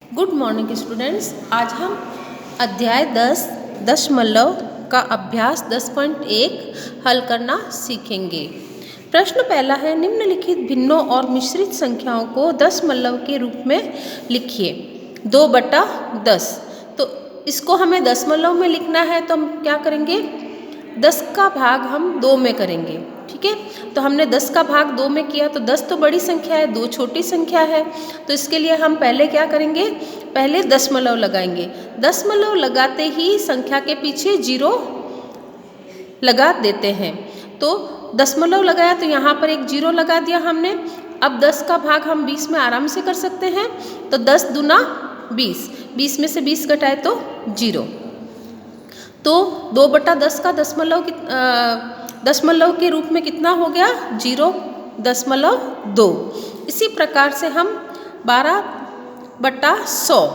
Good morning students. आज हम अध्याय 10 दशमलव का अभ्यास 10.1 हल करना सीखेंगे। प्रश्न पहला है, निम्नलिखित भिन्नों और मिश्रित संख्याओं को दशमलव के रूप में लिखिए। 2/10। तो इसको हमें दशमलव में लिखना है, तो हम क्या करेंगे, 10 का भाग हम 2 में करेंगे। ठीक है, तो हमने 10 का भाग 2 में किया, तो 10 तो बड़ी संख्या है, 2 छोटी संख्या है। तो इसके लिए हम पहले क्या करेंगे, पहले दशमलव लगाएंगे। दशमलव लगाते ही संख्या के पीछे 0 लगा देते हैं। तो दशमलव लगाया तो यहाँ पर एक 0 लगा दिया हमने। अब 10 का भाग हम 20 में आराम से कर सकते हैं। तो 10 दूना 20, 20 में से 20 घटाए तो 0। तो 2/10 का दशमलव के रूप में कितना हो गया, 0.2। इसी प्रकार से हम 12/100,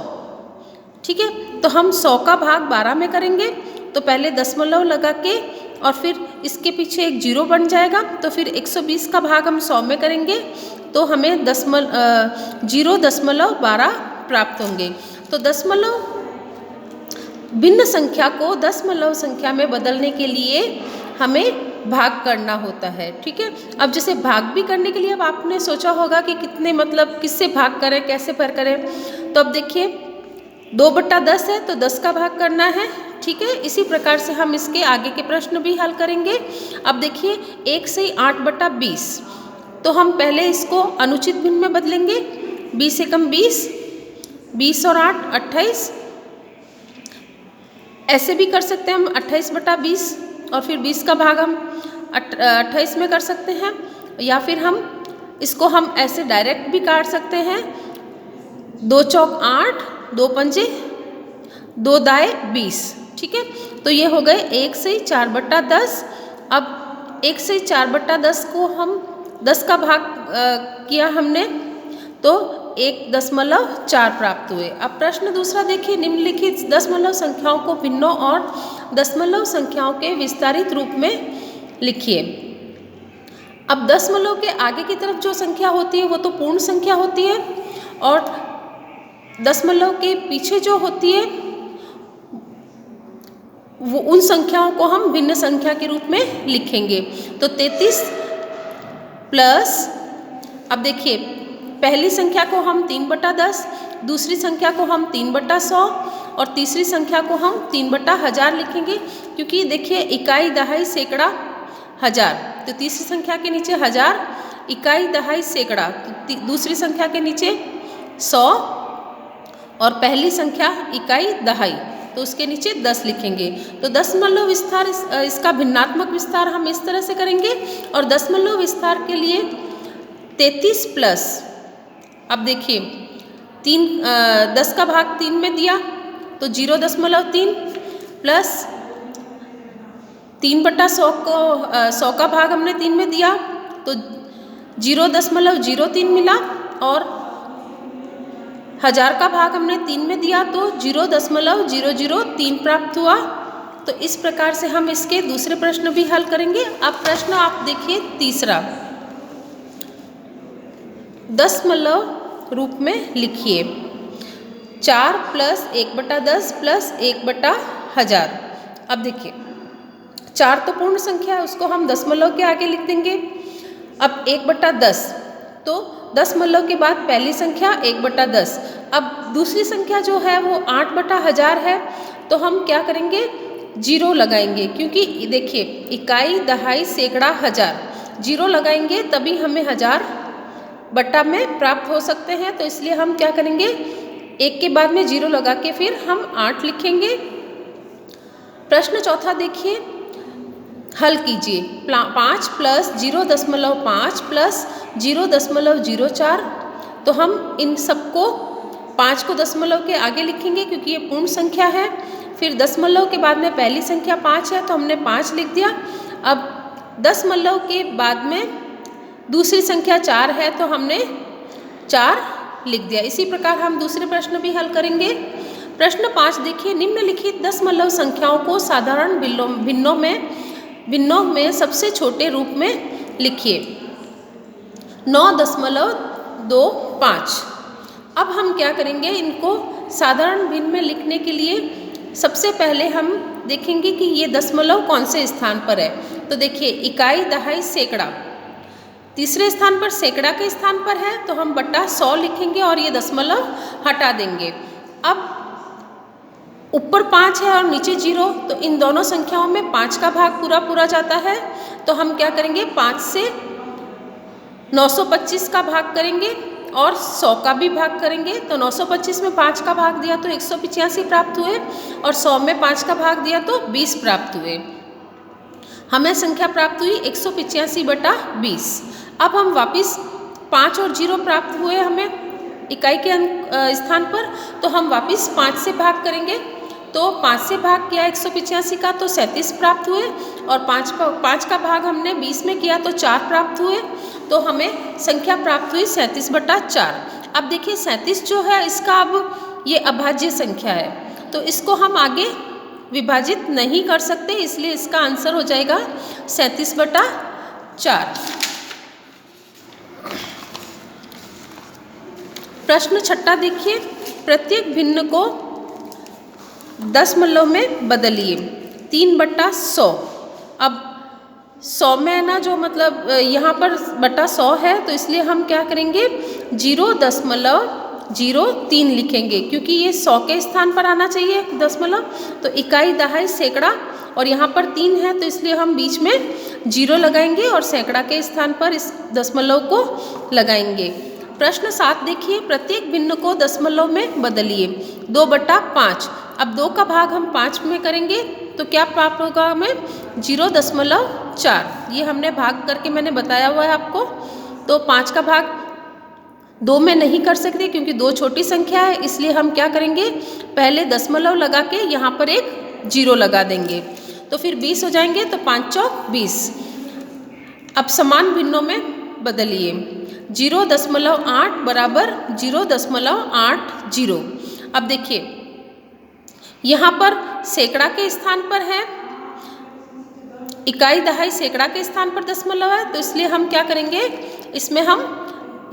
ठीक है, तो हम 100 का भाग 12 में करेंगे। तो पहले दशमलव लगा के और फिर इसके पीछे एक 0 बन जाएगा। तो फिर 120 का भाग हम 100 में करेंगे, तो हमें 0.12 प्राप्त होंगे। तो दशमलव भिन्न संख्या को दशमलव संख्या में बदलने के लिए हमें भाग करना होता है। ठीक है, अब जैसे भाग भी करने के लिए अब आपने सोचा होगा कि कितने, मतलब किससे भाग करें, कैसे पर करें। तो अब देखिए 2/10 है, तो 10 का भाग करना है। ठीक है, इसी प्रकार से हम इसके आगे के प्रश्न भी हल करेंगे। अब देखिए 1 से 8/20, तो हम पहले इसको अनुचित भिन्न में बदलेंगे। 20 से कम 20, 20 और 8 28। ऐसे भी कर सकते हैं हम 28/20, और फिर 20 का भाग हम 28 में कर सकते हैं। या फिर हम इसको हम ऐसे डायरेक्ट भी काट सकते हैं। 2 चौक 8, 2 पंजे 2 दाए 20। ठीक है, तो ये हो गए 1 से 4/10। अब 1 से 4/10 को हम 10 का भाग किया हमने, तो 1.4 प्राप्त हुए। अब प्रश्न दूसरा देखिए, निम्नलिखित दशमलव संख्याओं को भिन्नों और दशमलव संख्याओं के विस्तारित रूप में लिखिए। अब दशमलव के आगे की तरफ जो संख्या होती है वो तो पूर्ण संख्या होती है, और दशमलव के पीछे जो होती है वो उन संख्याओं को हम भिन्न संख्या के रूप में लिखेंगे। तो 33 प्लस, अब देखिए पहली संख्या को हम 3/10, दूसरी संख्या को हम 3/100 और तीसरी संख्या को हम 3/1000 लिखेंगे। क्योंकि देखिए इकाई, दहाई, सैकड़ा, हजार, तो तीसरी संख्या के नीचे 1000, इकाई, दहाई, सैकड़ा, तो दूसरी संख्या के नीचे 100, और पहली संख्या इकाई, दहाई, तो उसके नीचे 10 लिखेंगे। तो दशमलव विस्तार, इसका भिन्नात्मक विस्तार हम इस तरह से करेंगे। और दशमलव विस्तार के लिए 33 प्लस, अब देखिए 10 का भाग 3 में दिया, तो 0.3 प्लस 3/100 को 100 का भाग हमने 3 में दिया, तो 0.03 मिला, और 1000 का भाग हमने 3 में दिया, तो 0.003 प्राप्त हुआ। तो इस प्रकार से हम इसके दूसरे प्रश्न भी हल करेंगे। अब प्रश्न आप देखिए तीसरा, दशमलव रूप में लिखिए। 4 प्लस 1/10 प्लस 1/1000। अब देखिए 4 तो पूर्ण संख्या है, उसको हम दशमलव के आगे लिख देंगे। अब 1/10, तो दशमलव के बाद पहली संख्या 1/10। अब दूसरी संख्या जो है वो 8/1000 है, तो हम क्या करेंगे, 0 लगाएंगे। क्योंकि देखिए इकाई, दहाई, सैकड़ा, हजार, 0 लगाएंगे तभी हमें 1000 बट्टा में प्राप्त हो सकते हैं। तो इसलिए हम क्या करेंगे, 1 के बाद में 0 लगा के फिर हम 8 लिखेंगे। प्रश्न चौथा देखिए, हल कीजिए। 5 प्लस 0.5 प्लस 0.04, तो हम इन सबको 5 को दशमलव के आगे लिखेंगे क्योंकि ये पूर्ण संख्या है। फिर दशमलव के बाद में पहली संख्या 5 है, तो हमने 5 लिख दिया। अब दशमलव के बाद में दूसरी संख्या 4 है, तो हमने 4 लिख दिया। इसी प्रकार हम दूसरे प्रश्न भी हल करेंगे। प्रश्न 5 देखिए, निम्नलिखित दशमलव संख्याओं को साधारण भिन्नों में सबसे छोटे रूप में लिखिए। 9.25, अब हम क्या करेंगे, इनको साधारण भिन्न में लिखने के लिए सबसे पहले हम देखेंगे कि ये दशमलव कौन से स्थान पर है। तो देखिए इकाई, दहाई, सैकड़ा, तीसरे स्थान पर सैकड़ा के स्थान पर है तो हम बटा 100 लिखेंगे और ये दशमलव हटा देंगे। अब ऊपर 5 है और नीचे 0, तो इन दोनों संख्याओं में 5 का भाग पूरा जाता है। तो हम क्या करेंगे, 5 से 925 का भाग करेंगे और 100 का भी भाग करेंगे। तो 925 में 5 का भाग दिया तो 185 प्राप्त हुए और 100 में 5 का भाग दिया तो 20 प्राप्त हुए। हमें संख्या प्राप्त हुई 185/20। अब हम वापस 5 और 0 प्राप्त हुए हमें इकाई के स्थान पर, तो हम वापस 5 से भाग करेंगे। तो 5 से भाग किया 185 का तो 37 प्राप्त हुए और 5 का भाग हमने 20 में किया तो 4 प्राप्त हुए। तो हमें संख्या प्राप्त हुई 37/4। अब देखिए 37 जो है इसका अब ये अभाज्य संख्या है, तो इसको हम आगे विभाजित नहीं कर सकते, इसलिए इसका आंसर हो जाएगा 37/4। प्रश्न 6 देखिए, प्रत्येक भिन्न को दशमलव में बदलिए। 3/100। अब 100 में ना जो मतलब यहाँ पर बटा 100 है तो इसलिए हम क्या करेंगे 0.03 लिखेंगे, क्योंकि ये 100 के स्थान पर आना चाहिए दशमलव। तो इकाई, दहाई, सैकड़ा और यहाँ पर 3 है तो इसलिए हम बीच में 0 लगाएंगे और सैकड़ा के स्थान पर इस दशमलव को लगाएंगे। प्रश्न 7 देखिए, प्रत्येक भिन्न को दशमलव में बदलिए। 2/5। अब 2 का भाग हम 5 में करेंगे तो क्या प्राप्त होगा हमें 0.4। ये हमने भाग करके मैंने बताया हुआ है आपको। तो 5 का भाग 2 में नहीं कर सकते क्योंकि 2 छोटी संख्या है, इसलिए हम क्या करेंगे पहले दशमलव लगा के यहाँ पर एक 0 लगा देंगे तो फिर 20 हो जाएंगे। तो 5 चौक 20। अब समान भिन्नों में बदलिए। 0.8 बराबर 0.80। अब देखिए यहाँ पर सैकड़ा के स्थान पर है, इकाई, दहाई, सैकड़ा के स्थान पर दशमलव है, तो इसलिए हम क्या करेंगे इसमें हम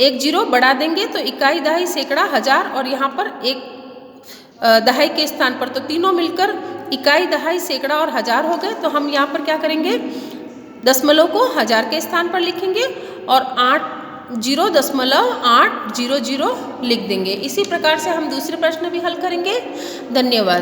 एक 0 बढ़ा देंगे। तो इकाई, दहाई, सैकड़ा, 1000 और यहाँ पर एक दहाई के स्थान पर, तो तीनों मिलकर इकाई, दहाई, सैकड़ा और 1000 हो गए। तो हम यहाँ पर क्या करेंगे दशमलव को 1000 के स्थान पर लिखेंगे और 0.800 लिख देंगे। इसी प्रकार से हम दूसरे प्रश्न भी हल करेंगे। धन्यवाद।